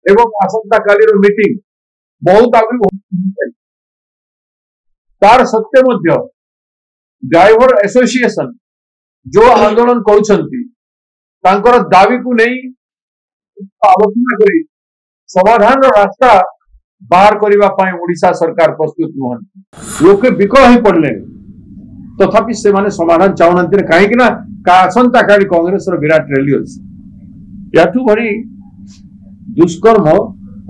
एवं आसंता कालीर मीटिंग बहुत आगु तार सत्य मध्य ड्राइवर एसोसिएशन जो आंदोलन कर दाबी को नहीं आलोचना करी समाधान रास्ता बाहर करने ओडिशा सरकार प्रस्तुत नुहंती लोके विकल हो पड़े तथापि से माने समाधान चाहूना कहीं आसंता काली कांग्रेस विराट रैली अच्छी याठू भरी दुष्कर्म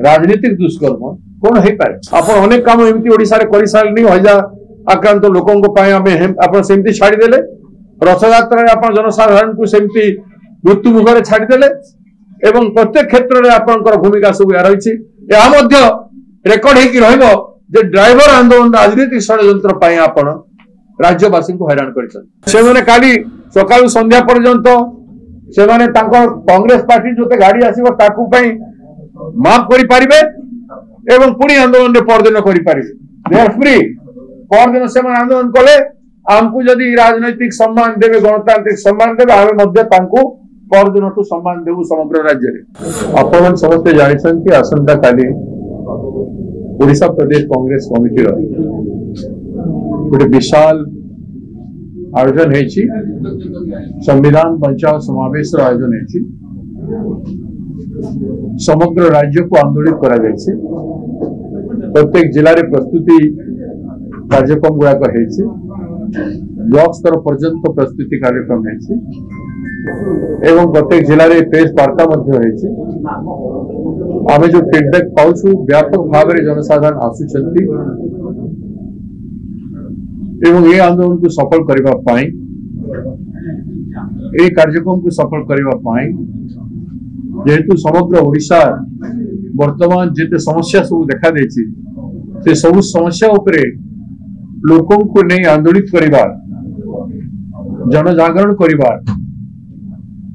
राजनीतिक दुष्कर्म कौन हो पारे आप अनेक काम एमती ओडिशा रे करि सारनी हजा आक्रांत लोकों सेमती छाड़देले रथयात्रा आप जनसाधारण को सेमती मृत्यु मुखर छाड़देले एवं प्रत्येक क्षेत्र में आपंकर भूमिका सब या रही रेकर्ड हो ड्राइवर आंदोलन राजनीतिक षड्यंत्र आपण राज्यवासी को हैरान कर काली सका संध्या पर्यंत से कांग्रेस पार्टी जो गाड़ी आसो माफ करें एवं पुणी आंदोलन में परदिन करें परदिन से आंदोलन कले आमको जदि राजनैतिक सम्मान देवे गणतांत्रिक सम्मान देवे आम परदिन ठू सम्मान देवु समग्र राज्य में आपण समस्ते जानते आसंता काली ओडिशा प्रदेश कांग्रेस कमिटी गोटे विशाल आयोजन है संविधान बचाओ समावेश आयोजन है समग्र राज्य को आंदोलित करा जायछि प्रत्येक जिले में प्रस्तुति कार्यक्रम गुड़ाक ब्लॉक स्तर पर्यंत प्रस्तुति कार्यक्रम है एवं प्रत्येक जिले में प्रेस वार्ता आम जो फीडबैक पाऊँ व्यापक भाव में जनसाधारण आसुचंती एवं ये आंदोलन को सफल करने ये कार्यक्रम को सफल करने जेहेतु समग्र ओडिशा वर्तमान जिते समस्या सब देखा देछि से सब समस्या उपरे लोकों को नहीं आंदोलित करवा जनजागरण करवा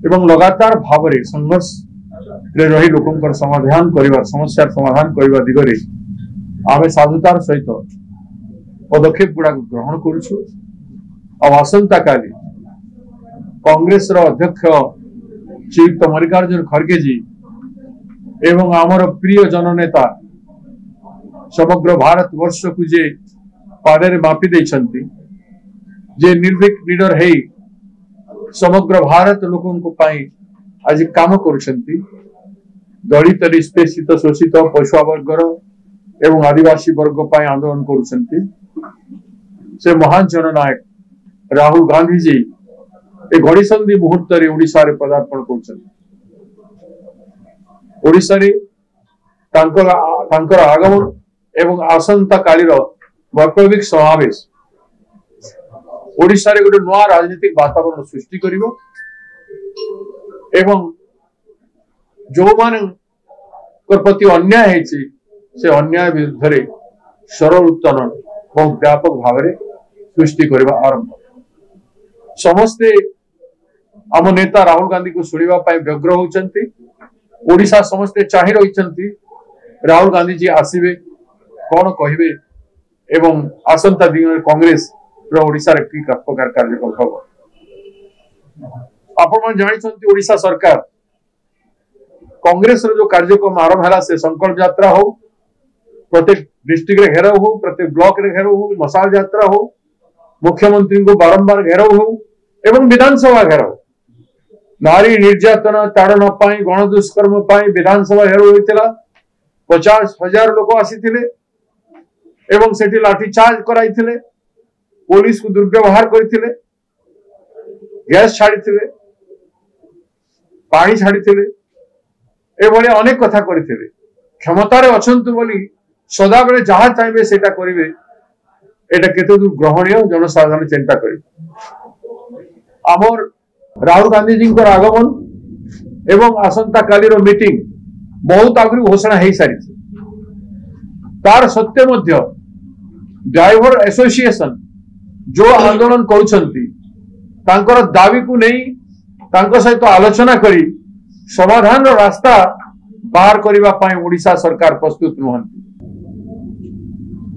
एवं लगातार भाव में संघर्ष रे रही लोकों समाधान करवा समस्या समाधान करने दिगरे आमे साधुतार सहित पदक्षेप गुड़ा ग्रहण करुछु आसंता काली कांग्रेस अध्यक्ष श्रीयुक्त मल्लिकार्जुन खड़गे जी एवं आमर प्रिय जननेता समग्र भारत वर्ष को जे पादे मापी देछंती जे निर्भीक लीडर है समग्र भारत लोकों को आज काम करुछंती दलित निष्पेषित शोषित पछुआ वर्गर एवं आदिवासी वर्ग पर आंदोलन करुछंती से महान जननायक राहुल गांधी जी ए घड़ीसंधि मुहूर्त रे ओडिशा रे पदार्पण करुछंती ओडिशा रे तांकर आगमन एवं आसंता कालीर वैप्लविक समावेश ओडिशा रे गोटे नया राजनीतिक वातावरण सृष्टि करिवो एवं जो मान प्रति अन्याय है से अन्याय विरुद्ध रे सरल उत्तरण बहुत व्यापक भाव में सृष्टि करने आरंभ समस्ते आम नेता राहुल गांधी को शुणा व्यग्र होती ओडिशा समस्ते चाहि रही राहुल गांधी जी आसवे कौन कहे एवं आसंता दिन कांग्रेस ओडिशा रे की प्रकार कार्यक्रम हम आपण जानते ओडिशा सरकार कांग्रेस जो कार्यक्रम आरंभ है से संकल्प यात्रा हो प्रत्येक डिस्ट्रिक्ट रे घेराव हो प्रत्येक ब्लॉक रे घेराव हो मसाल यात्रा हो मुख्यमंत्री को बारंबार घेराव हो एवं विधानसभा घेराव नारी निर्यातना ताड़न गण दुष्कर्म विधानसभा घेराव होता 50,000 लोक आसी एवं सेठी लाठीचार्ज कराई पुलिस को दुर्व्यवहार करते गैस छाड़ी पानी छाड़ी एभली अनेक कथा करते क्षमतार अच्छु बोली सदा बेले जहाँ चाहिए सेटा करेंगे एटा केते दूर ग्रहणीय जनसाधारण चिंता करें आमर राहुल गांधी जी आगमन एवं आसंता कालीर मीटिंग बहुत आगु घोषणा हो सारी तार सत्य मध्य ड्राइवर एसोसिएशन जो आंदोलन कर दाबी को नहीं सहित आलोचना करी समाधान रास्ता बाहर करने ओडिशा सरकार प्रस्तुत नुहंती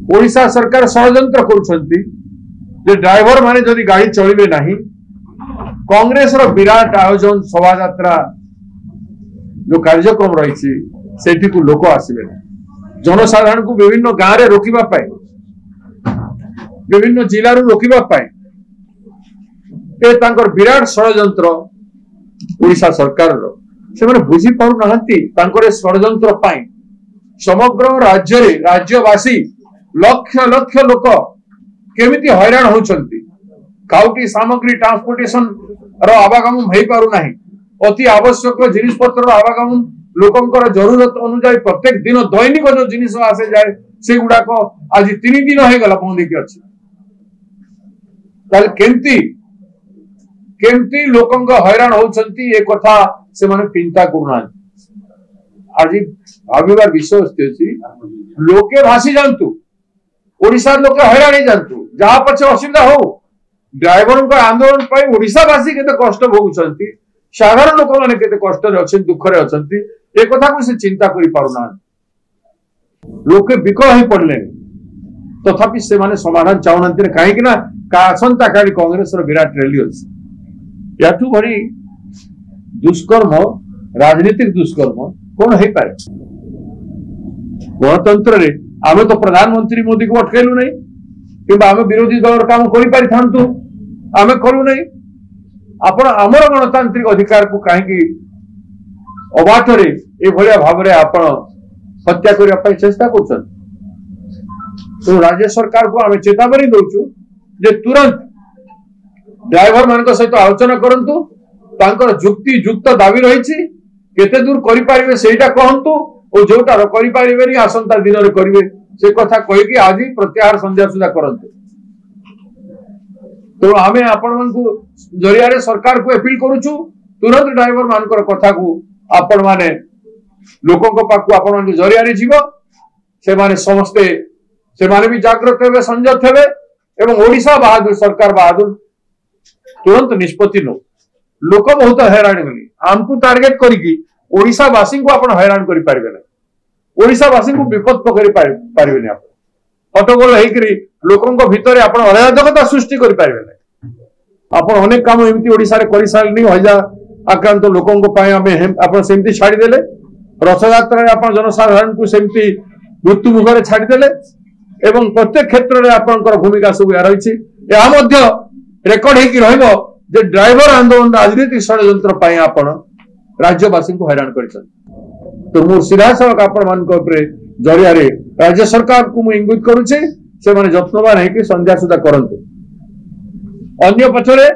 ओडिशा सरकार षड्यंत्र करुछंती जे ड्राइवर माने जदि गाड़ी चलिबे नाही कांग्रेस रो विराट आयोजन शोभा यात्रा जो कार्यक्रम रही सेठी को लोक आसबे जनसाधारण को विभिन्न गाँव में रोकवा विभिन्न जिलूर रोकवा विराट षड्यंत्र ओडिशा सरकार से बुझी पारना षड्यंत्र समग्र राज्यवासी लक्ष लक्ष लोक केमिति हैरान होचंती काउटी सामग्री ट्रांसपोर्टेशन आवागमन हो पारुना अति आवश्यक जिनिस पत्र आवागमन लोकंकर जरूरत अनुसार प्रत्येक दिन दैनिक जो जिनिस आसे जाए से गुड़ाक आज 3 दिन हो गला बंदी की अच्छी केमती केमती लोकंक हैरान होचंती ए कथा से माने चिंता करूना आज भाविबार विषय अछि लोके भासी जानतु ओडिशा लोक हैरान ही जानतु जहाँ पछे असुविधा हो ड्राइवर आंदोलन पर ओडिशावासी केते कष्ट भोगुचंती साधारण लोक माने केते कष्ट रे अछन दुख रे अछंती ए कथा को से चिंता करि पारुना लोके विकल ही पड़ले तथापि से माने समाधान चाहूनंती काहे कि ना का आसंता काली कांग्रेस रो विराट रैली अछि याठू भरी दुष्कर्म राजनीतिक दुष्कर्म कौन है पारे गणतंत्र रे आमे तो प्रधानमंत्री मोदी को अटकेलु नहीं कि आमे विरोधी दल काम करि पारि थांतु आमे करू नहीं आपण आमर गणतांत्रिक अधिकार को कहीं अबाटरे ए भलिया भाबरे आपण हत्या करिया पई चेष्टा करछन तो राज्य सरकार को आमे चेतावनी दउछु जे तुरंत ड्राइवर मान सहित आलोचना करंतु तांकर जुक्ति युक्त दाबी रही केते दूर करि पारिबे सेटा कहंतु और जोटा करि पारिबे नि आसंता दिन रे करिवे से कथा कहि कि आज प्रत्याहार संध्या सुधा करंतु तो आमे आपण मन को जरिया रे सरकार को अपील करूछु तुरंत ड्राइवर मानकर कथा को आपण माने लोकों को पाकु आपण मन जरिया रे जीवो से माने समस्ते से माने भी जागृत हेबे संयत हेबे एवं ओडिशा बहादुर सरकार बहादुर तुरंत निष्पत्ति नो लोक बहुत हैरान गली आमको टार्गेट करिकी ओडिशा वासी को आपण हैरान करि पारबे ना ओडिशा वासी को विपद पकड़ी पारबे ना आपण हटगोल हेकरी लोकन को भीतर आपण अराजकता सृष्टि करि पारबे ना आपण अनेक काम एमती ओडिशा रे करि सारनी होजा आक्रांत लोकन को पाए हमें आपण सेमती छाडी देले रथयात्रा रे आपण जनसाधारण को सेमती मृत्यु मुख रे छाडी देले एवं प्रत्येक क्षेत्र रे आपनकर भूमिका सब या रही या मध्य रेकर्ड हेकी रहइबो जे ड्राइवर आंदोलन राजनीतिक षड्यंत्र पाए आपण राज्यवासी को हैरान करिसन तो मोर सीधासलख आपण मान को जरिया रे राज्य सरकार को मु इंगित करूचे से माने जत्नवान है कि संध्या सुधा करंतु अन्य पछरे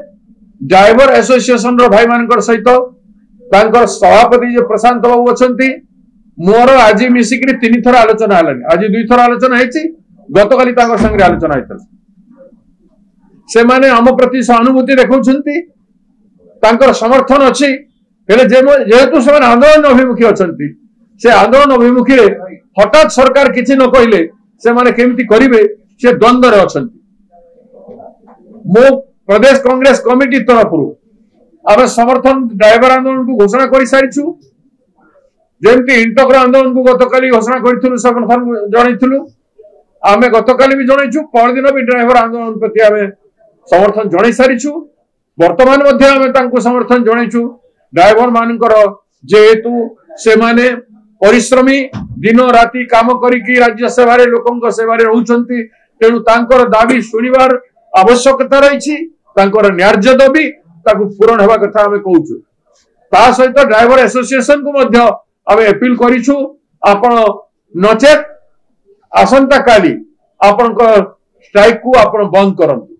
ड्राइवर एसोसिएशन रो भाई मानकर सहित तांकर सभापति जे प्रशांत बाबू अछंती मोर आज मिसिकरी 3 थर आलोचना हलानी आज 2 थर आलोचना हेची गतकाली तांकर संगे आलोचना हेतल से माने हम प्रति सहानुभूति देखौछंती तांकर समर्थन अछि हेले जेहेतु से आंदोलन अभिमुखी अछंती से आंदोलन अभिमुखी रे हठात सरकार किछि न कहिले से माने केमिति करिवे से द्वंद्व रे अछंती मो प्रदेश कांग्रेस कमिटी तरफ आम समर्थन ड्राइवर आंदोलन को घोषणा कर सारी जमती इंटकर आंदोलन को गतकाली घोषणा करूँ समर्थन जनइलु आम गतकाली भी जनइचु परदिन भी ड्राइवर आंदोलन प्रति आम समर्थन जन सारी बर्तमान समर्थन जनइचु ड्राइवर मानकर जेहेतु से माने परिश्रमी दिन राति काम करिकी राज्य सेवा लोकों सेवा रहउछंती तेणु तांकर दाबी सुनिबार आवश्यकता रही न्याय्य दाबी ताकू पूरण होगा कथा आम कहूँ ता सहित ड्राइवर एसोसिएशन को मध्य आम अपील करिछु आपण नचेत आसंता काली आपण स्ट्राइक को आपण बंद करंतु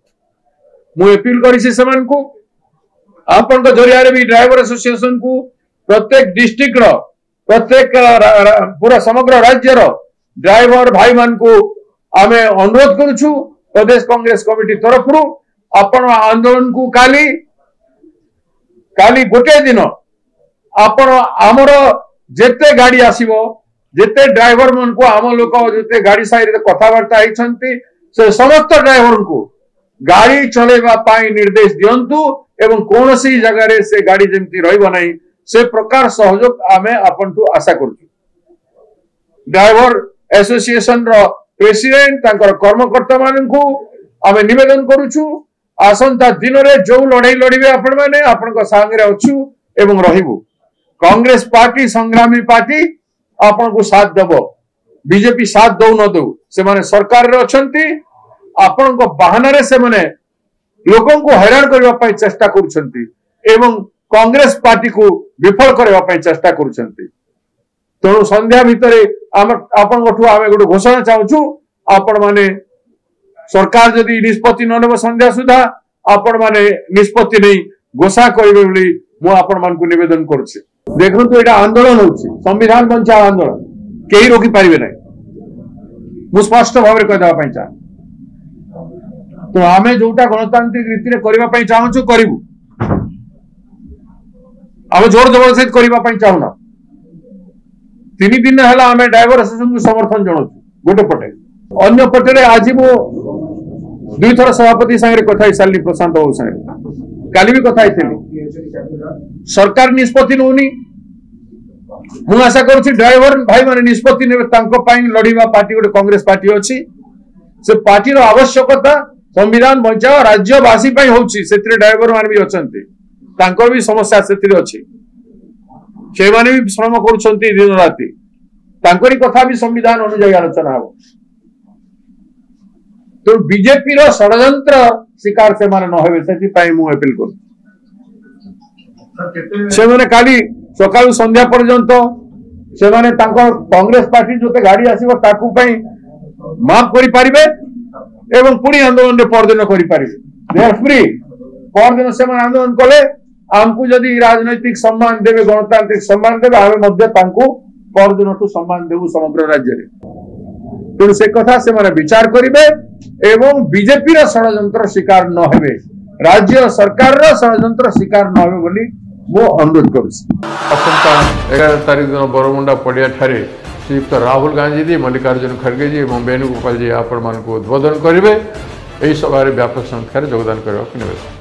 मु अपील करिछि सेमान को आपण जरिया रे भी ड्राइवर एसोसिएशन को प्रत्येक डिस्ट्रिक्ट रो प्रत्येक पूरा समग्र राज्य रो ड्राइवर भाई मान को आम अनुरोध करुछु प्रदेश कांग्रेस कमिटी तरफ आपण आंदोलन को काली काली गोटे दिन आपण आमर जेते गाड़ी आसीबो जेते ड्राइवर मन को आम लोक जेते गाड़ी साइड रे कथावार्ता होइछंती से समस्त ड्राइवर को गाड़ी चलेबा पाई निर्देश दियंतु एवं कौन सी जगह रे से गाड़ी जेमती रहइबो नहीं से प्रकार सहयोग आमे आपनटू आशा करछु ड्राइवर एसोसिएशन रो प्रेसिडेंट तांकर कर्मकर्ता मानन को आमे निवेदन करूछु आसंता दिन रे जो लड़ाई लड़िबे आपण माने आपन को संग रे अछु एवं रहिबु कांग्रेस पार्टी संग्रामी पार्टी आपण को साथ देव बीजेपी साथ दौ न दौ से माने सरकार रे अछंती आपण को बहाना रे से माने लोकन को हैरान करबा पई चेष्टा करूछंती एवं कांग्रेस पार्टी को विफल करबा पई चेष्टा करूछंती। तेणु संध्या भितर आपण गोठू आमे गोटे घोषणा चाहूछु आपण माने सरकार जदि निष्पत्ति न नेब संध्या सुधा आपण माने निष्पत्ति नहीं घोषणा करिवे बोली मु आपण मान को निवेदन करूछि। देखंतु एटा आंदोलन होछि संविधान बंचाओ आंदोलन केही रोकी पारिबे नै मु स्पष्ट भाव रे कहबा पई चाह तो आमे जोटा गणतांत्रिक रीति रे करबा पई चाहूछु करिवु आमे जोर जबरदस्ती करबा पई चाहूना 3 दिन हला आमे ड्राइवर एसोसिएशन को समर्थन जणाउछु गोटे पटे अन्य पटे आज मु दुई थर सभापति संगे कथा ही साली प्रशांत बाबू संगे काली भी कथा ही सरकार निष्पत्ति नौनी मु आशा करूछि ड्राइवर भाई माने निष्पत्ति नेबे तांको पाई लड़ीबा पार्टी गोटे कांग्रेस पार्टी अछि से पार्टी रो आवश्यकता संविधान बचाओ राज्यवासी पाई होछि सेतिरे ड्राइवर मान भी अछंती तांको भी समस्या सेतिरे अछि से माने भी श्रम करूछंती दिन राति तांकोरी कथा भी संविधान अनुसार आलोचना हो तो बीजेपी रो षडयंत्र शिकार से माने न होबे सेति पाई मु अपील कर से माने काली सकाळु संध्या पर्यंत से माने तांको कांग्रेस पार्टी जोते गाड़ी आसीबो ताकू पई माफ करि पारिबे एवं पुणी आंदोलन रे परदिन करि पारिबे दे आर फ्री परदिन से माने आंदोलन कले हमकु जदि राजनैतिक सम्मान देबे गणतांत्रिक सम्मान देबे आमे मध्य तांको परदिन टू सम्मान देबु समग्र राज्य रे तो से कथा से माने विचार करिवे एवं बीजेपी रो षडयंत्र शिकार न हेबे राज्य सरकार रो षडयंत्र शिकार न हेबे बोली मो अनुरोध करूछि। असंता 11 तारिख दिन बरमुंडा पड़िया ठारे श्रीयुक्त राहुल गांधी जी मल्लिकार्जुन खड़गे जी और वेणुगोपाल जी आपण मान को उद्बोधन करेंगे। यही सभा व्यापक संख्यार योगदान करने।